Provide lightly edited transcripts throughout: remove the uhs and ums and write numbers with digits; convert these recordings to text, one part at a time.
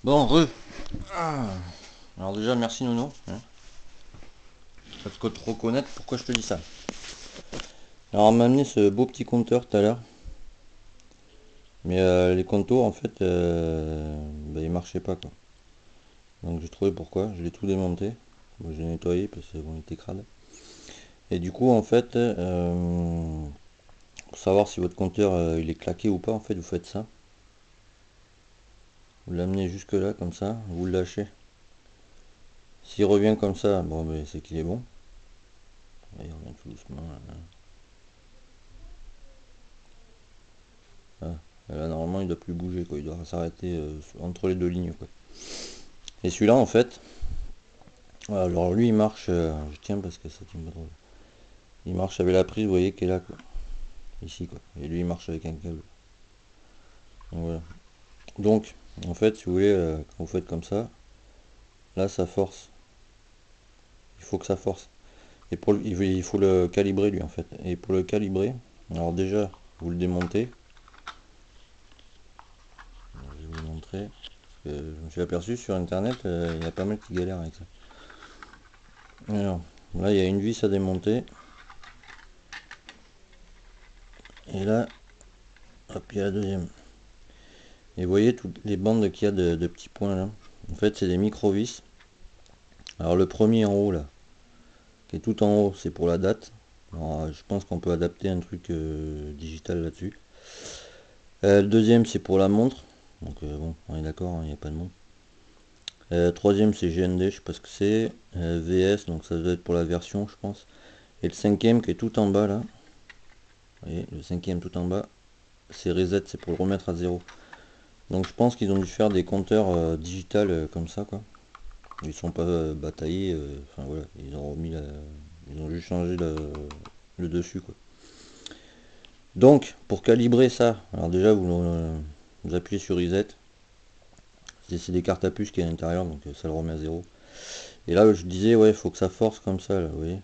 Bon, re. Ah. Alors déjà, merci Nono. Hein. Parce que te reconnaître pourquoi je te dis ça. Alors on m'a amené ce beau petit compteur tout à l'heure. Mais les contours en fait, ils marchaient pas quoi. Donc j'ai trouvé pourquoi. Je l'ai tout démonté. Bon, j'ai nettoyé parce que bon, il était crade. Et du coup en fait, pour savoir si votre compteur il est claqué ou pas, en fait vous faites ça. Vous l'amenez jusque là comme ça, vous le lâchez. S'il revient comme ça, bon ben c'est qu'il est bon. Il revient tout doucement. Là. Là, normalement il doit plus bouger quoi, il doit s'arrêter entre les deux lignes quoi. Et celui-là en fait, alors lui il marche, je tiens parce que c'est une drôle. Il marche avec la prise, vous voyez qu'elle est là quoi, ici quoi. Et lui il marche avec un câble. Donc, voilà. Donc en fait si vous voulez, quand vous faites comme ça, là ça force. Il faut que ça force. Et pour il faut le calibrer lui en fait. Et pour le calibrer, alors déjà vous le démontez. Je vais vous montrer. Parce que je me suis aperçu sur internet, il y a pas mal qui galèrent avec ça. Alors là il y a une vis à démonter. Et là, hop, il y a la deuxième. Et vous voyez toutes les bandes qu'il y a de petits points là. En fait c'est des micro-vis. Alors le premier en haut là, qui est tout en haut, c'est pour la date. Alors, je pense qu'on peut adapter un truc digital là-dessus. Le deuxième c'est pour la montre. Donc bon, on est d'accord, hein, il n'y a pas de montre. Troisième c'est GND, je sais pas ce que c'est. VS, donc ça doit être pour la version je pense. Et le cinquième qui est tout en bas là. Vous voyez, le cinquième tout en bas, c'est reset, c'est pour le remettre à zéro. Donc je pense qu'ils ont dû faire des compteurs digital comme ça quoi. Ils sont pas bataillés, enfin voilà, ils ont remis ils ont juste changé le dessus quoi. Donc pour calibrer ça, alors déjà vous appuyez sur reset. C'est des cartes à puce qui est à l'intérieur, donc ça le remet à zéro. Et là je disais ouais, il faut que ça force comme ça là, vous voyez.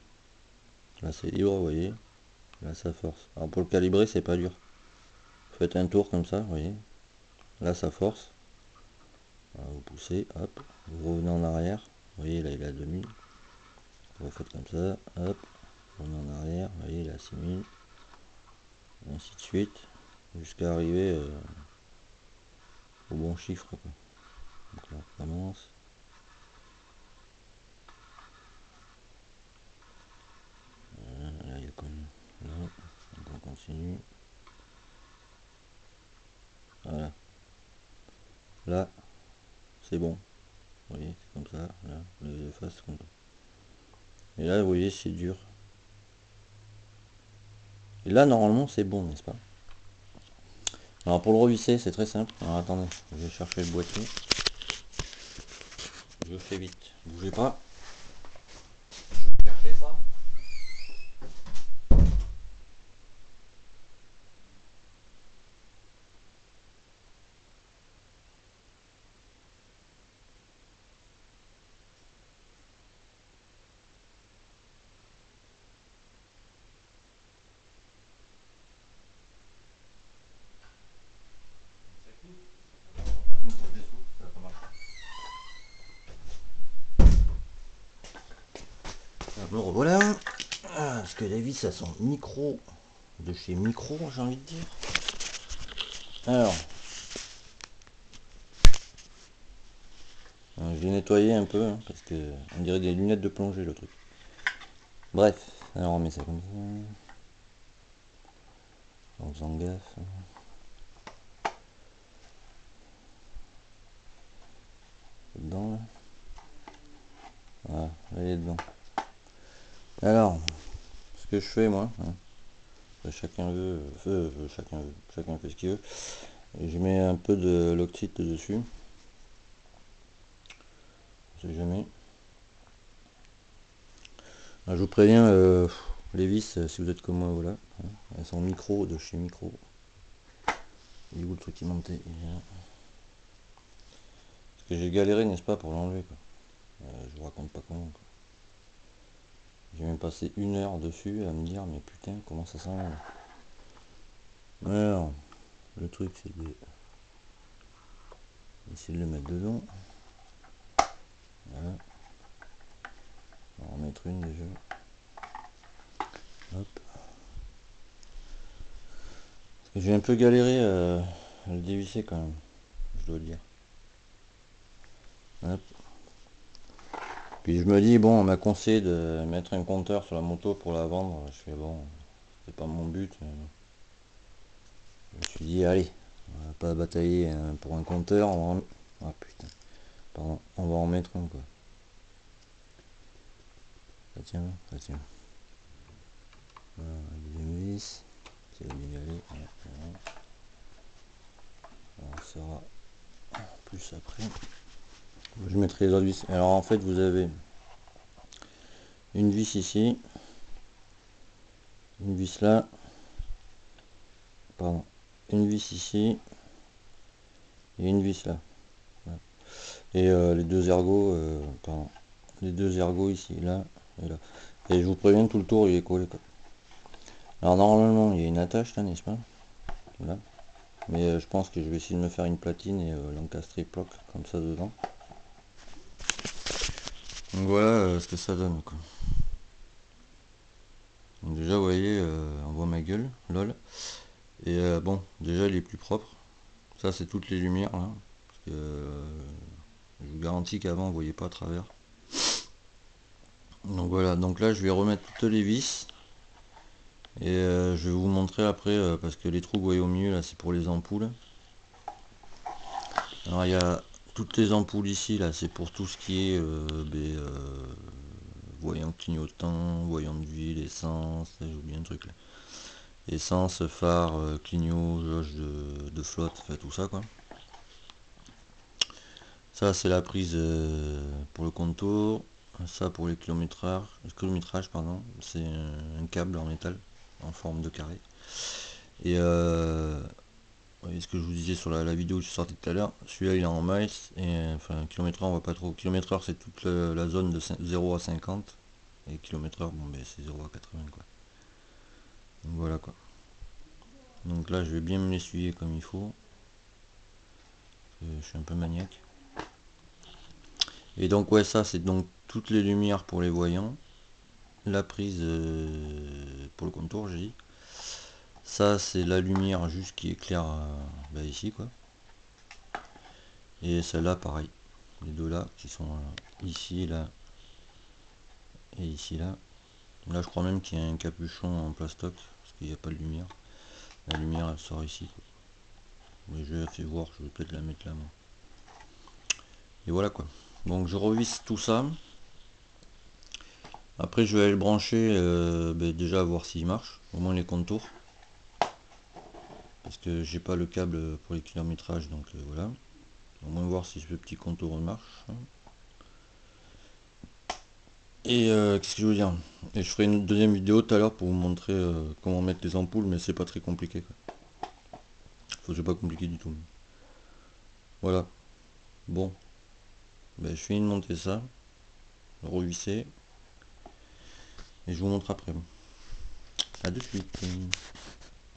Là c'est libre, vous voyez. Là ça force. Alors pour le calibrer c'est pas dur. Vous faites un tour comme ça, vous voyez. Là ça force. Alors, vous poussez, hop, vous revenez en arrière. Vous voyez là il est à 2000. Vous faites comme ça, hop, vous revenez en arrière, vous voyez il est à 6000. Et ainsi de suite. Jusqu'à arriver au bon chiffre quoi. Donc là on commence. Là il y a comme. Là, donc on continue. Voilà. Là, c'est bon. Vous voyez, c'est comme ça. Là, le face comme ça. Et là, vous voyez, c'est dur. Et là, normalement, c'est bon, n'est-ce pas? Alors, pour le revisser, c'est très simple. Alors, attendez, je vais chercher le boîtier. Je fais vite. Bougez pas. Cherchez ça. Me revoilà. Ah, parce que les vis, elles sont micro. De chez Micro, j'ai envie de dire. Alors, je vais nettoyer un peu, hein, parce que on dirait des lunettes de plongée le truc. Bref, alors on met ça comme ça. En faisant gaffe. Dedans là. Voilà, elle est dedans. Alors, ce que je fais moi, hein, chacun chacun fait ce qu'il veut. Et je mets un peu de Loctite dessus. On sait jamais. Alors, je vous préviens, les vis, si vous êtes comme moi, voilà. Hein, elles sont micro de chez Micro. Et où le truc qui montait, parce que j'ai galéré, n'est-ce pas, pour l'enlever quoi. Je vous raconte pas comment quoi. J'ai même passé 1 heure dessus à me dire mais putain comment ça s'enlève. Alors, le truc c'est de essayer de le mettre dedans. Voilà. On va en mettre une déjà. Hop. Parce que j'ai un peu galéré à le dévisser quand même, je dois le dire. Hop. Puis je me dis, bon, on m'a conseillé de mettre un compteur sur la moto pour la vendre. Je fais, bon, c'est pas mon but. Je me suis dit, allez, on va pas batailler pour un compteur. On va en... Ah putain, pardon, on va en mettre un quoi. Ça tient, ça tient. Voilà, deuxième vis, ça va bien y aller. Voilà. On saura plus après. Je mettrai les autres vis. Alors en fait, vous avez une vis ici, une vis là, pardon, une vis ici et une vis là. Voilà. Et les deux ergots, pardon, les deux ergots ici, là et là. Et je vous préviens, tout le tour il est collé quoi. Alors normalement il y a une attache là, n'est-ce pas? Là. Mais je pense que je vais essayer de me faire une platine et l'encastrer bloc comme ça dedans. Donc voilà ce que ça donne quoi. Donc déjà vous voyez, on voit ma gueule, lol. Et bon, déjà il est plus propre. Ça c'est toutes les lumières là. Parce que je vous garantis qu'avant vous voyez pas à travers. Donc voilà, donc là je vais remettre toutes les vis. Et je vais vous montrer après, parce que les trous que vous voyez au milieu là c'est pour les ampoules. Alors il y a toutes les ampoules ici là, c'est pour tout ce qui est voyant clignotant, voyant d'huile, essence, j'ai oublié un truc là. Essence, phare, clignot, jauge de flotte, enfin tout ça quoi. Ça c'est la prise pour le contour, ça pour les kilométrage pardon, c'est un câble en métal en forme de carré. Et voyez ce que je vous disais sur la vidéo que je suis sorti tout à l'heure, celui-là il est en miles, et enfin kilomètre heure on voit pas trop, kilomètre heure c'est toute la zone de 0 à 50, et kilomètre heure bon ben c'est 0 à 80 quoi. Donc voilà quoi. Donc là je vais bien me l'essuyer comme il faut, je suis un peu maniaque. Et donc ouais ça c'est donc toutes les lumières pour les voyants, la prise pour le contour j'ai dit. Ça c'est la lumière juste qui éclaire ici quoi. Et celle-là pareil. Les deux là qui sont ici là et ici là. Là je crois même qu'il y a un capuchon en plastoc parce qu'il n'y a pas de lumière. La lumière elle sort ici quoi. Mais je vais la faire voir, je vais peut-être la mettre là moi. Et voilà quoi. Donc je revisse tout ça. Après je vais aller le brancher déjà voir s'il marche, au moins les contours. Parce que j'ai pas le câble pour les kilométrages donc voilà. Au moins voir si ce petit contour marche. Et qu'est-ce que je veux dire? Et je ferai une deuxième vidéo tout à l'heure pour vous montrer comment mettre les ampoules, mais c'est pas très compliqué quoi. Enfin, c'est pas compliqué du tout. Voilà. Bon. Ben, je finis de monter ça. Revisser. Et je vous montre après. A de suite.